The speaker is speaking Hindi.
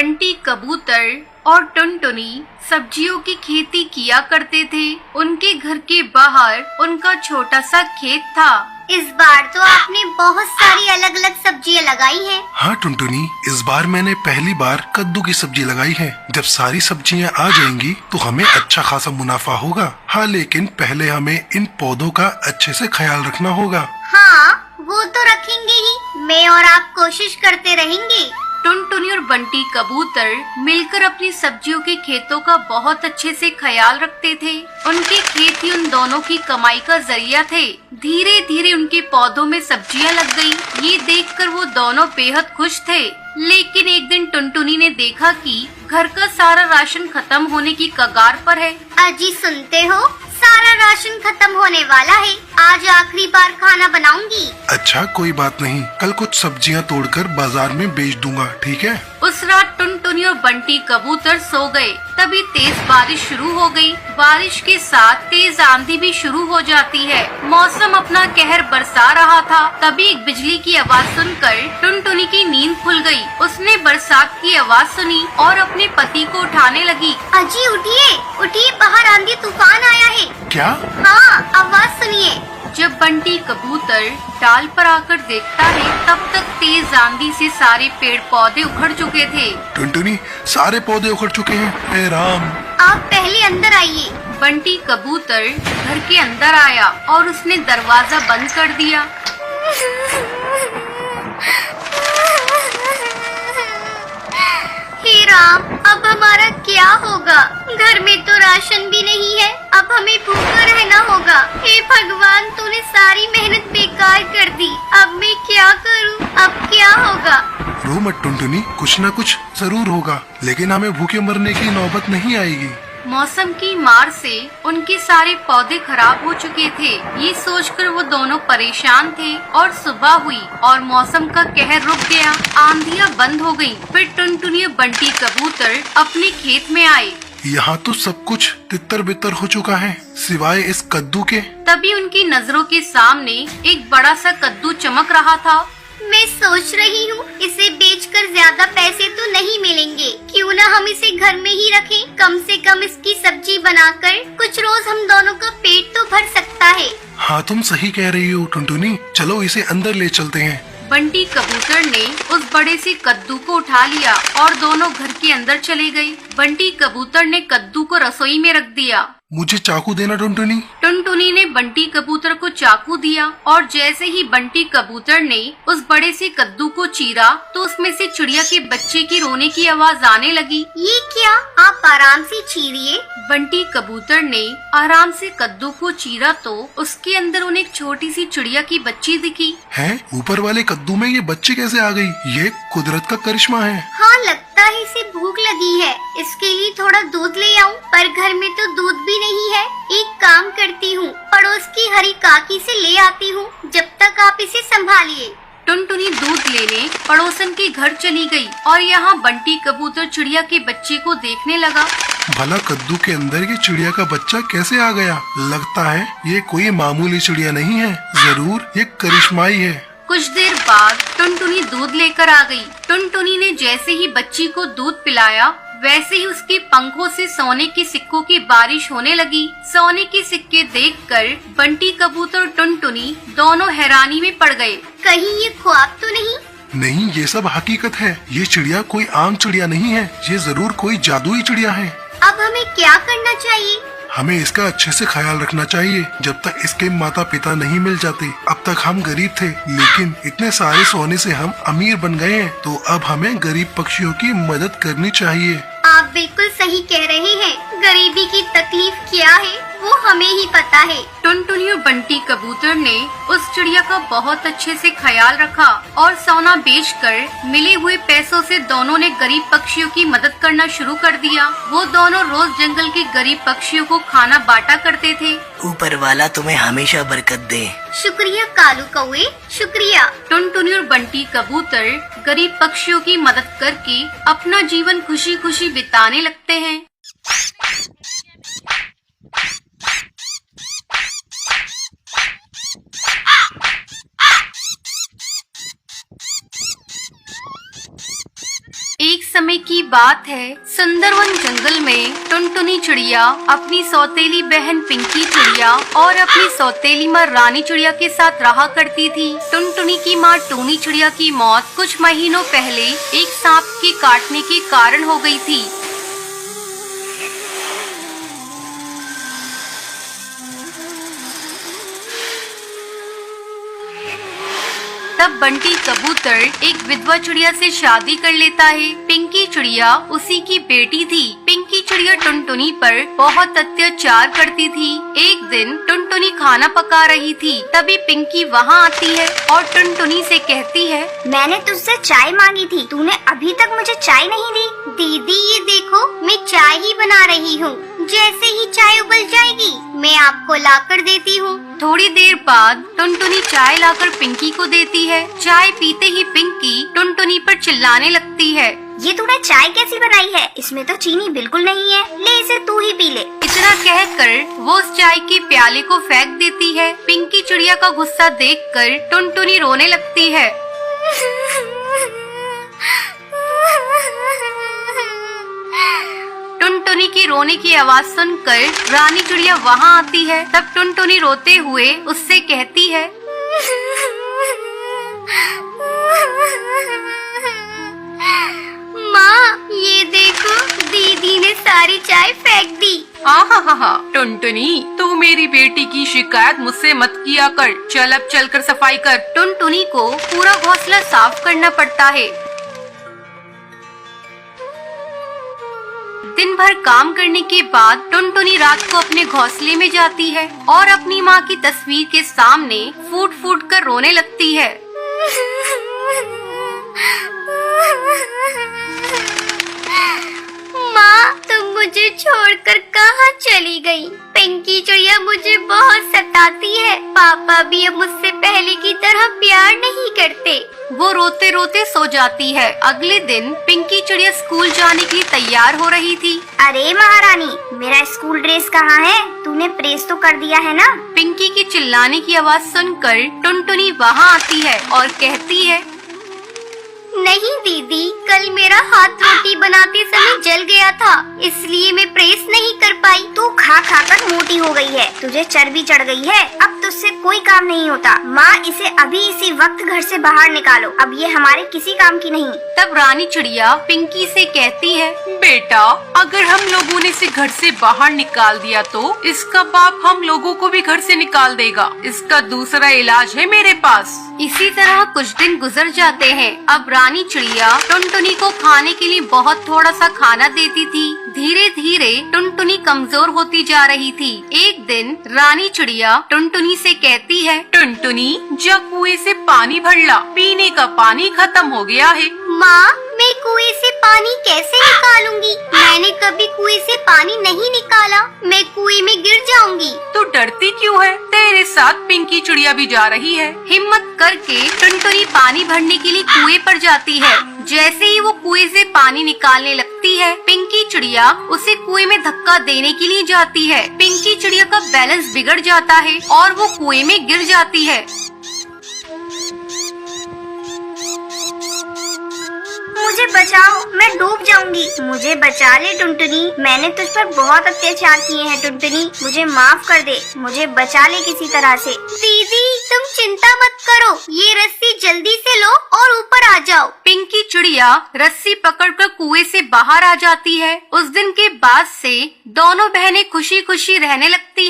बंटी कबूतर और टुनटुनी सब्जियों की खेती किया करते थे। उनके घर के बाहर उनका छोटा सा खेत था। इस बार तो आपने बहुत सारी अलग अलग सब्जियां लगाई हैं। हाँ टुनटुनी, इस बार मैंने पहली बार कद्दू की सब्जी लगाई है। जब सारी सब्जियां आ जाएंगी तो हमें अच्छा खासा मुनाफा होगा। हाँ, लेकिन पहले हमें इन पौधों का अच्छे से ख्याल रखना होगा। हाँ, वो तो रखेंगे ही। मैं और आप कोशिश करते रहेंगे। टुनटुनी और बंटी कबूतर मिलकर अपनी सब्जियों के खेतों का बहुत अच्छे से ख्याल रखते थे। उनके खेत ही उन दोनों की कमाई का जरिया थे। धीरे धीरे उनके पौधों में सब्जियां लग गई। ये देखकर वो दोनों बेहद खुश थे। लेकिन एक दिन टुनटुनी ने देखा कि घर का सारा राशन खत्म होने की कगार पर है। अजी सुनते हो, सारा राशन खत्म होने वाला है। आज आखिरी बार खाना बनाऊंगी। अच्छा, कोई बात नहीं, कल कुछ सब्जियां तोड़कर बाजार में बेच दूंगा, ठीक है? उस रात टुनटुनी और बंटी कबूतर सो गए। तभी तेज बारिश शुरू हो गई। बारिश के साथ तेज आंधी भी शुरू हो जाती है। मौसम अपना कहर बरसा रहा था। तभी एक बिजली की आवाज सुनकर टुनटुनी की नींद खुल गई। उसने बरसात की आवाज सुनी और अपने पति को उठाने लगी। अजी उठिए, उठिए, बाहर आंधी तूफान आया है। क्या? हाँ, आवाज सुनिए। जब बंटी कबूतर डाल पर आकर देखता है, तब तक तेज आंधी से सारे पेड़ पौधे उखड़ चुके थे। टुनटुनी, सारे पौधे उखड़ चुके हैं। हे राम! आप पहले अंदर आइए। बंटी कबूतर घर के अंदर आया और उसने दरवाजा बंद कर दिया। हे राम, अब हमारा क्या होगा? घर में तो राशन भी नहीं है। अब हमें भूखा रहना होगा। हे भगवान, तूने सारी मेहनत बेकार कर दी। अब मैं क्या करूं? अब क्या होगा? रो मत टुनटुनी, कुछ न कुछ जरूर होगा, लेकिन हमें भूखे मरने की नौबत नहीं आएगी। मौसम की मार से उनके सारे पौधे खराब हो चुके थे। ये सोचकर वो दोनों परेशान थे और सुबह हुई और मौसम का कहर रुक गया। आंधियां बंद हो गईं। फिर टुनटुनी और बंटी कबूतर अपने खेत में आए। यहाँ तो सब कुछ तितर बितर हो चुका है, सिवाय इस कद्दू के। तभी उनकी नजरों के सामने एक बड़ा सा कद्दू चमक रहा था। मैं सोच रही हूँ, इसे बेचकर ज्यादा पैसे तो नहीं मिलेंगे। क्यों ना हम इसे घर में ही रखें। कम से कम इसकी सब्जी बनाकर कुछ रोज हम दोनों का पेट तो भर सकता है। हाँ, तुम सही कह रही हो टुनटुनी, चलो इसे अंदर ले चलते हैं। बंटी कबूतर ने उस बड़े से कद्दू को उठा लिया और दोनों घर के अंदर चले गए। बंटी कबूतर ने कद्दू को रसोई में रख दिया। मुझे चाकू देना टुनटुनी। टुनटुनी ने बंटी कबूतर को चाकू दिया और जैसे ही बंटी कबूतर ने उस बड़े से कद्दू को चीरा तो उसमें से चिड़िया के बच्चे की रोने की आवाज आने लगी। ये क्या? आप आराम से चीरिए। बंटी कबूतर ने आराम से कद्दू को चीरा तो उसके अंदर उन्हें एक छोटी सी चिड़िया की बच्ची दिखी। है, ऊपर वाले कद्दू में ये बच्ची कैसे आ गई? ये कुदरत का करिश्मा है। हाँ, लगता है इसे भूख लगी है। इसके लिए थोड़ा दूध ले आऊं, पर घर में तो दूध भी नहीं है। एक काम करती हूँ, पड़ोस की हरी काकी से ले आती हूँ। जब तक आप इसे संभालिए। टुनटुनी दूध लेने पड़ोसन के घर चली गई और यहाँ बंटी कबूतर चिड़िया के बच्चे को देखने लगा। भला कद्दू के अंदर ये चिड़िया का बच्चा कैसे आ गया? लगता है ये कोई मामूली चिड़िया नहीं है, जरूर ये करिश्माई है। कुछ देर बाद टुनटुनी दूध लेकर आ गई। टुनटुनी ने जैसे ही बच्ची को दूध पिलाया, वैसे ही उसके पंखों से सोने के सिक्कों की बारिश होने लगी। सोने के सिक्के देखकर बंटी कबूतर और टुनटुनी दोनों हैरानी में पड़ गए। कहीं ये ख्वाब तो नहीं? नहीं, ये सब हकीकत है। ये चिड़िया कोई आम चिड़िया नहीं है, ये जरूर कोई जादुई चिड़िया है। अब हमें क्या करना चाहिए? हमें इसका अच्छे से ख्याल रखना चाहिए जब तक इसके माता पिता नहीं मिल जाते। अब तक हम गरीब थे, लेकिन इतने सारे सोने से हम अमीर बन गए हैं, तो अब हमें गरीब पक्षियों की मदद करनी चाहिए। आप बिल्कुल सही कह रहे हैं। गरीबी की तकलीफ क्या है वो हमें ही पता है। टुनटुनी और बंटी कबूतर ने उस चिड़िया का बहुत अच्छे से ख्याल रखा और सोना बेचकर मिले हुए पैसों से दोनों ने गरीब पक्षियों की मदद करना शुरू कर दिया। वो दोनों रोज जंगल के गरीब पक्षियों को खाना बांटा करते थे। ऊपर वाला तुम्हें हमेशा बरकत दे। शुक्रिया कालू कौवे, शुक्रिया। टुनटुनी और बंटी कबूतर गरीब पक्षियों की मदद करके अपना जीवन खुशी खुशी बिताने लगते हैं। एक समय की बात है, सुंदरवन जंगल में टुनटुनी चिड़िया अपनी सौतेली बहन पिंकी चिड़िया और अपनी सौतेली माँ रानी चिड़िया के साथ रहा करती थी। टुनटुनी की माँ टूनी चिड़िया की मौत कुछ महीनों पहले एक सांप के काटने के कारण हो गई थी। तब बंटी कबूतर एक विधवा चिड़िया से शादी कर लेता है। पिंकी चिड़िया उसी की बेटी थी। पिंकी चिड़िया टुनटुनी पर बहुत अत्याचार करती थी। एक दिन टुनटुनी खाना पका रही थी, तभी पिंकी वहाँ आती है और टुनटुनी से कहती है, मैंने तुझसे चाय मांगी थी, तूने अभी तक मुझे चाय नहीं दी। दीदी ये देखो, मैं चाय ही बना रही हूँ, जैसे ही चाय उबल जाएगी मैं आपको लाकर देती हूँ। थोड़ी देर बाद टुनटुनी चाय लाकर पिंकी को देती है। चाय पीते ही पिंकी टुनटुनी पर चिल्लाने लगती है, ये तूने चाय कैसी बनाई है? इसमें तो चीनी बिल्कुल नहीं है, ले इसे तू ही पी ले। इतना कहकर वो उस चाय के प्याले को फेंक देती है। पिंकी चिड़िया का गुस्सा देखकर टुनटुनी रोने लगती है। टुनटुनी की रोने की आवाज सुनकर रानी चिड़िया वहाँ आती है। तब टुनटुनी रोते हुए उससे कहती है, माँ ये देखो, दीदी ने सारी चाय फेंक दी। आहा, टुनटुनी तू मेरी बेटी की शिकायत मुझसे मत किया कर। चल अब चलकर सफाई कर। टुनटुनी को पूरा घोंसला साफ करना पड़ता है। दिन भर काम करने के बाद टुनटुनी रात को अपने घोंसले में जाती है और अपनी माँ की तस्वीर के सामने फूट फूट कर रोने लगती है। माँ तुम मुझे छोड़कर कहाँ चली गई? पिंकी चिड़िया मुझे बहुत सताती है। पापा भी अब मुझसे पहले की तरह प्यार नहीं करते। वो रोते रोते सो जाती है। अगले दिन पिंकी चिड़िया स्कूल जाने के लिए तैयार हो रही थी। अरे महारानी, मेरा स्कूल ड्रेस कहाँ है? तूने प्रेस तो कर दिया है ना? पिंकी के चिल्लाने की आवाज सुनकर टुनटुनी वहाँ आती है और कहती है, नहीं दीदी, कल मेरा हाथ रोटी बनाते समय जल गया था, इसलिए मैं प्रेस नहीं कर पाई। तू खा खा कर मोटी हो गई है, तुझे चर्बी चढ़ गई है, अब तुझसे कोई काम नहीं होता। माँ इसे अभी इसी वक्त घर से बाहर निकालो, अब ये हमारे किसी काम की नहीं। तब रानी चिड़िया पिंकी से कहती है, बेटा अगर हम लोगों ने इसे घर से बाहर निकाल दिया तो इसका बाप हम लोगों को भी घर से निकाल देगा। इसका दूसरा इलाज है मेरे पास। इसी तरह कुछ दिन गुजर जाते हैं। अब रानी चिड़िया टुनटुनी को खाने के लिए बहुत थोड़ा सा खाना देती थी। धीरे धीरे टुनटुनी कमजोर होती जा रही थी। एक दिन रानी चिड़िया टुनटुनी से कहती है, टुनटुनी जा कुएं से पानी भर ला, पीने का पानी खत्म हो गया है। माँ मैं कुएं से पानी कैसे निकालूंगी? मैंने कभी कुएं से पानी नहीं निकाला, मैं कुएं में गिर जाऊंगी। तू डरती क्यों है? तेरे साथ पिंकी चिड़िया भी जा रही है। हिम्मत करके टुनटुनी पानी भरने के लिए कुएं पर जाती है। जैसे ही वो कुएं से पानी निकालने लगती है, पिंकी चिड़िया उसे कुएं में धक्का देने के लिए जाती है। पिंकी चिड़िया का बैलेंस बिगड़ जाता है और वो कुएं में गिर जाती है। मुझे बचाओ, मैं डूब जाऊंगी। मुझे बचा ले टुनटुनी, मैंने तुझ पर बहुत अत्याचार किए हैं टुनटुनी, मुझे माफ कर दे, मुझे बचा ले किसी तरह से। दीदी तुम चिंता मत करो, ये रस्सी जल्दी से लो और ऊपर आ जाओ। पिंकी चिड़िया रस्सी पकड़कर कुएं से बाहर आ जाती है। उस दिन के बाद से दोनों बहनें खुशी खुशी रहने लगती हैं।